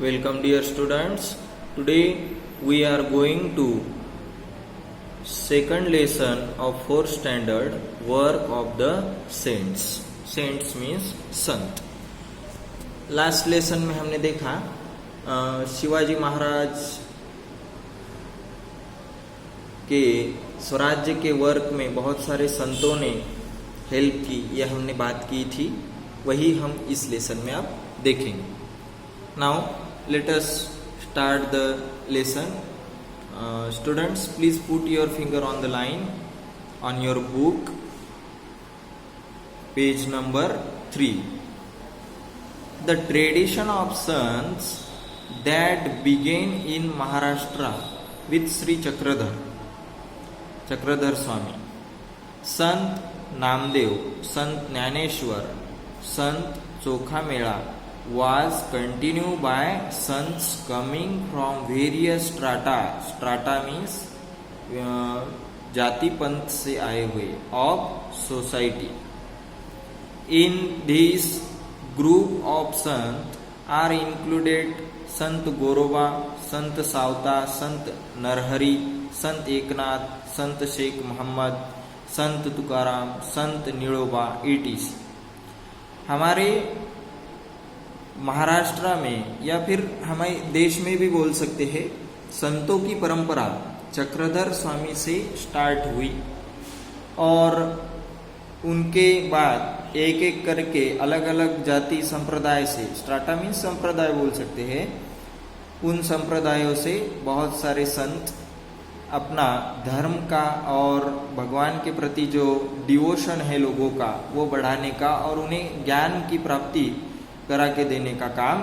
Welcome dear students. Today we are going to second lesson of fourth standard work of the saints. Saints means Sant. Last lesson में हमने देखा शिवाजी महाराज के स्वराज्य के work में बहुत सारे संतों ने हेल्प की, यह हमने बात की थी, वही हम इस लेसन में अब देखेंगे. Now let us start the lesson. Students, please put your finger on the line on your book, page number 3. The tradition of sants that began in Maharashtra with Sri Chakradhar Swami, Sant Namdev, Sant Jnaneshwar, Sant Chokha Mela was continued by sons coming from various strata. Strata means जाति पंथ से आए हुए of society. In this group of sant are included Sant Goroba, Sant Savta, Sant Narhari, Sant Eknath, Sant Sheikh Muhammad, Sant Tukaram, Sant Niloba, etc. हमारे महाराष्ट्र में या फिर हमारे देश में भी बोल सकते हैं, संतों की परंपरा चक्रधर स्वामी से स्टार्ट हुई और उनके बाद एक एक करके अलग अलग जाति संप्रदाय से, स्ट्राटा मीन्स संप्रदाय बोल सकते हैं, उन संप्रदायों से बहुत सारे संत अपना धर्म का और भगवान के प्रति जो डिवोशन है लोगों का वो बढ़ाने का और उन्हें ज्ञान की प्राप्ति करा के देने का काम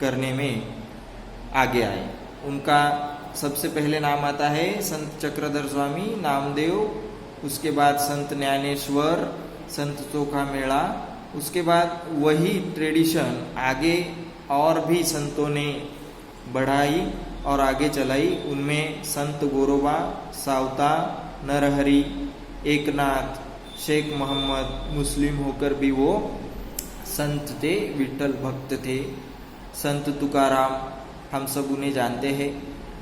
करने में आगे आए. उनका सबसे पहले नाम आता है संत चक्रधर स्वामी, नामदेव, उसके बाद संत ज्ञानेश्वर, संत चोखा मेला, उसके बाद वही ट्रेडिशन आगे और भी संतों ने बढ़ाई और आगे चलाई. उनमें संत गोरोबा, सावता, नरहरि, एकनाथ, शेख मोहम्मद मुस्लिम होकर भी वो संत थे, विठल भक्त थे. संत तुकाराम हम सब उन्हें जानते हैं.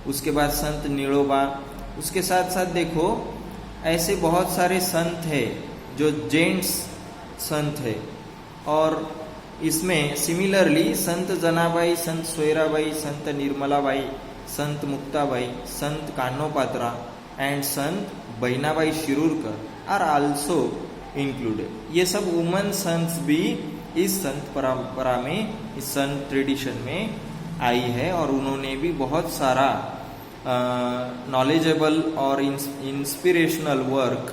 उसके बाद संत नीलोबा. उसके साथ साथ देखो ऐसे बहुत सारे संत हैं जो जेंट्स संत है और इसमें similarly Sant Janabai, Sant Soyarabai, Sant Nirmalabai, Sant Muktabai, Sant Kanhopatra and Sant Bahinabai Shirurkar are also included. ये सब वुमन संत भी इस संत परंपरा में, इस संत ट्रेडिशन में आई है और उन्होंने भी बहुत सारा नॉलेजेबल और इंस्पिरेशनल वर्क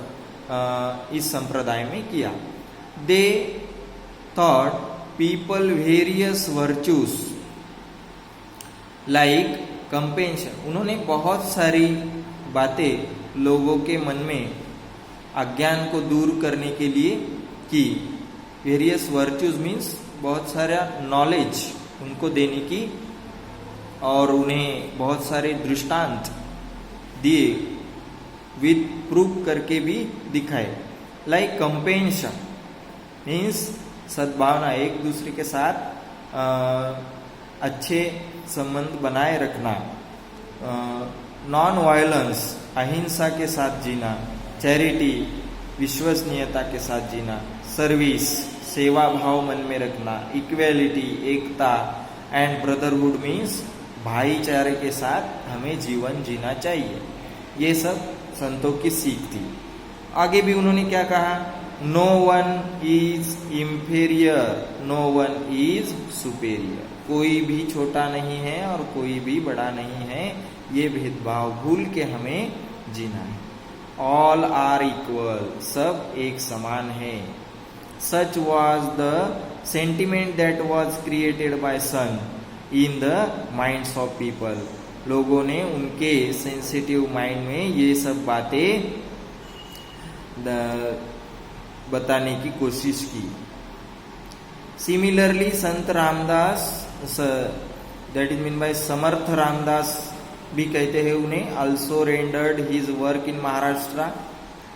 इस संप्रदाय में किया. They taught people various virtues like compassion. उन्होंने बहुत सारी बातें लोगों के मन में अज्ञान को दूर करने के लिए की. वेरियस वर्च्यूज मीन्स बहुत सारा नॉलेज उनको देने की और उन्हें बहुत सारे दृष्टांत दिए, विद प्रूफ करके भी दिखाए. लाइक कंपेंशन मीन्स सद्भावना, एक दूसरे के साथ अच्छे संबंध बनाए रखना. नॉन वायलेंस, अहिंसा के साथ जीना. चैरिटी, विश्वसनीयता के साथ जीना. सर्विस, सेवा भाव मन में रखना. Equality, Ekta and brotherhood means भाईचारे के साथ हमें जीवन जीना चाहिए. ये सब संतों की सीख थी. आगे भी उन्होंने क्या कहा? No one is inferior, no one is superior. कोई भी छोटा नहीं है और कोई भी बड़ा नहीं है, ये भेदभाव भूल के हमें जीना है. ऑल आर इक्वल, सब एक समान है. Such was the sentiment that was created by sun in the minds of people. लोगों ने उनके सेंसिटिव माइंड में ये सब बातें बताने की कोशिश की. Similarly Sant Ramdas, that is mean by Samarth Ramdas भी कहते हैं उन्हें, also rendered his work in Maharashtra.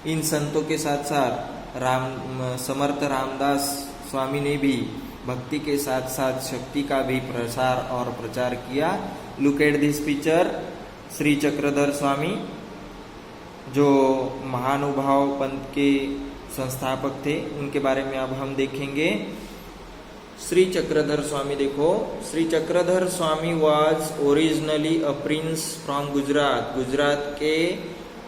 इन संतों के साथ साथ समर्थ रामदास स्वामी ने भी भक्ति के साथ साथ शक्ति का भी प्रसार और प्रचार किया। Look at this picture. Shri Chakradhar Swami जो महानुभाव पंथ के संस्थापक थे, उनके बारे में अब हम देखेंगे। श्री चक्रधर स्वामी देखो, Shri Chakradhar Swami was originally a prince from Gujarat. Gujarat के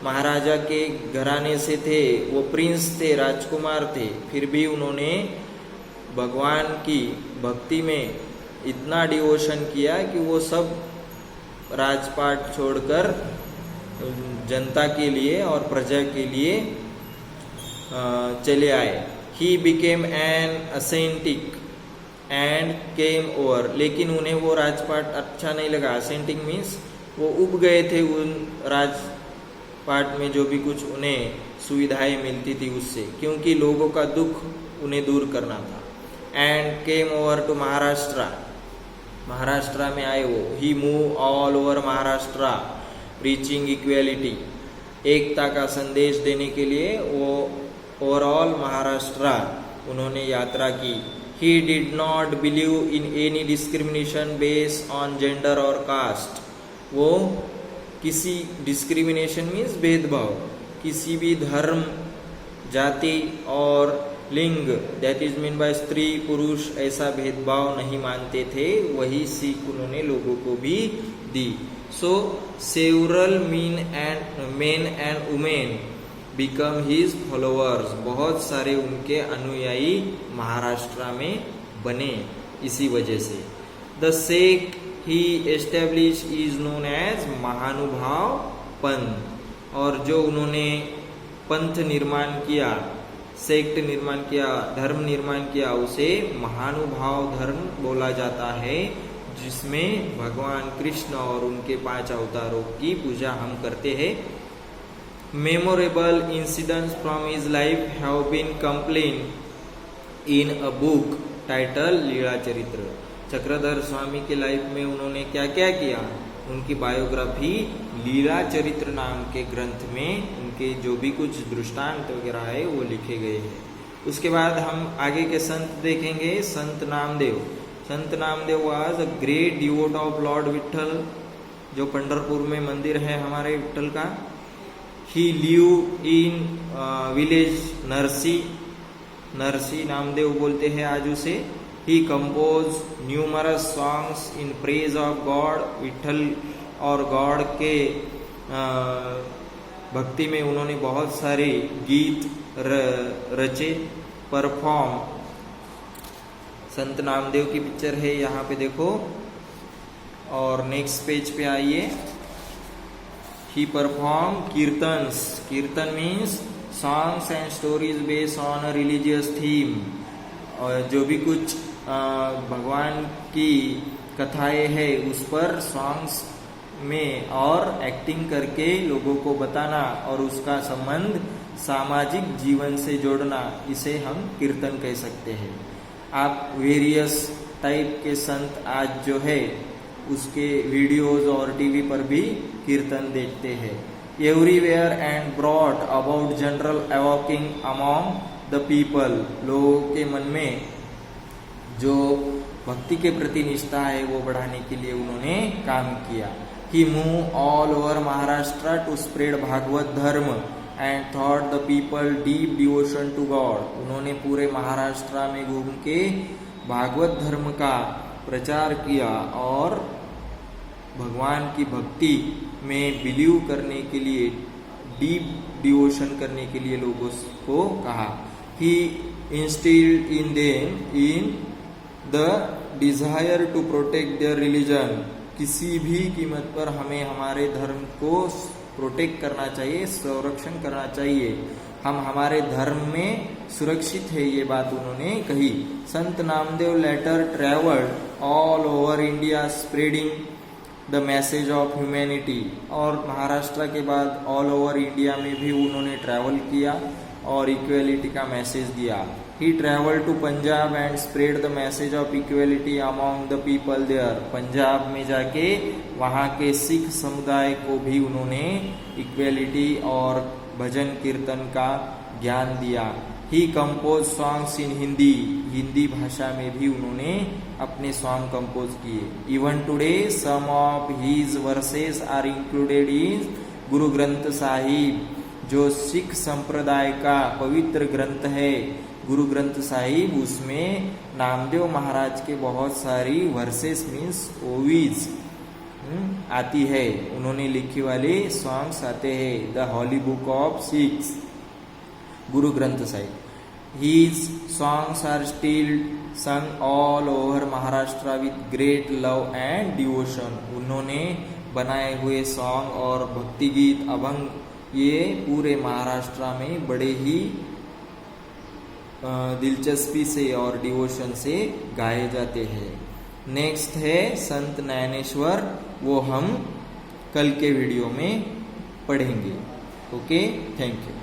महाराजा के घराने से थे, वो प्रिंस थे, राजकुमार थे। फिर भी उन्होंने भगवान की भक्ति में इतना डिवोशन किया कि वो सब राजपाट छोड़कर जनता के लिए और प्रजा के लिए चले आए। He became an ascetic and came over. लेकिन उन्हें वो राजपाट अच्छा नहीं लगा। असेंटिक मीन्स वो उब गए थे उन राजपाट में जो भी कुछ उन्हें सुविधाएं मिलती थी उससे, क्योंकि लोगों का दुख उन्हें दूर करना था। And came over to Maharashtra. Maharashtra में आए वो। He move all over Maharashtra preaching equality. एकता का संदेश देने के लिए वो ओवरऑल महाराष्ट्र उन्होंने यात्रा की। He did not believe in any discrimination based on gender or caste. वो किसी डिस्क्रिमिनेशन मीन्स भेदभाव, किसी भी धर्म, जाति और लिंग, दैट इज मीन बाय स्त्री पुरुष, ऐसा भेदभाव नहीं मानते थे। वही सीख उन्होंने लोगों को भी दी। So several men and women become his followers. बहुत सारे उनके अनुयायी महाराष्ट्र में बने इसी वजह से। The sect he establish is known as Mahanubhav Panth. और जो उन्होंने पंथ निर्माण किया, सेक्ट निर्माण किया, धर्म निर्माण किया, उसे महानुभाव धर्म बोला जाता है, जिसमें भगवान कृष्ण और उनके 5 अवतारों की पूजा हम करते हैं। Memorable incidents from his life have been compiled in a book titled लीला चरित्र। चक्रधर स्वामी के लाइफ में उन्होंने क्या क्या किया, उनकी बायोग्राफी लीला चरित्र नाम के ग्रंथ में उनके जो भी कुछ दृष्टांत वगैरह है वो लिखे गए हैं। उसके बाद हम आगे के संत देखेंगे। Sant Namdev. Sant Namdev was a great devotee of Lord Vithal, जो पंढरपुर में मंदिर है हमारे विठल का। He lived in village Narsi Namdev बोलते हैं आज उसे। He composed numerous songs in praise of God। Vitthal और गॉड के भक्ति में उन्होंने बहुत सारे गीत रचे, परफॉर्म। संत नामदेव की पिक्चर है यहाँ पे देखो। और नेक्स्ट पेज पे आइए। He performed kirtans। कीर्तन means songs and stories based on a religious theme। और जो भी कुछ भगवान की कथाएं है उस पर सॉन्ग्स में और एक्टिंग करके लोगों को बताना और उसका संबंध सामाजिक जीवन से जोड़ना, इसे हम कीर्तन कह सकते हैं। आप वेरियस टाइप के संत आज जो है उसके वीडियोस और टीवी पर भी कीर्तन देखते हैं। Everywhere and brought about general awakening among the people. लोगों के मन में जो भक्ति के प्रति निष्ठा है वो बढ़ाने के लिए उन्होंने काम किया। He move all over Maharashtra to spread Bhagwat Dharma and taught the people deep devotion to God. उन्होंने पूरे महाराष्ट्र में घूम के भागवत धर्म का प्रचार किया और भगवान की भक्ति में बिलीव करने के लिए, डीप डिवोशन करने के लिए लोगों को कहा। He instilled in them in the desire to protect their religion. किसी भी कीमत पर हमें हमारे धर्म को प्रोटेक्ट करना चाहिए, संरक्षण करना चाहिए। हम हमारे धर्म में सुरक्षित है, ये बात उन्होंने कही। Sant Namdev later travelled all over India spreading the message of humanity. और महाराष्ट्र के बाद ऑल ओवर इंडिया में भी उन्होंने ट्रैवल किया और इक्वेलिटी का मैसेज दिया। He travel to Punjab and spread the message of equality among the people there. Punjab में जाके वहाँ के सिख समुदाय को भी उन्होंने इक्वेलिटी और भजन कीर्तन का ज्ञान दिया। He compose songs in Hindi, Hindi भाषा में भी उन्होंने अपने सॉन्ग कंपोज किए। Even today some of his verses are included in Guru Granth Sahib, जो सिख संप्रदाय का पवित्र ग्रंथ है गुरु ग्रंथ साहिब, उसमें नामदेव महाराज के बहुत सारी वर्सेस मीन्स ओवीज आती है, उन्होंने लिखे वाले सॉन्ग्स आते हैं। The holy book of Sikhs, Guru Granth Sahib. His songs are still sung all over Maharashtra with great love and devotion, उन्होंने बनाए हुए सॉन्ग और भक्ति गीत अभंग ये पूरे महाराष्ट्र में बड़े ही दिलचस्पी से और डिवोशन से गाए जाते हैं। नेक्स्ट है संत नयनेश्वर, वो हम कल के वीडियो में पढ़ेंगे। Okay, thank you.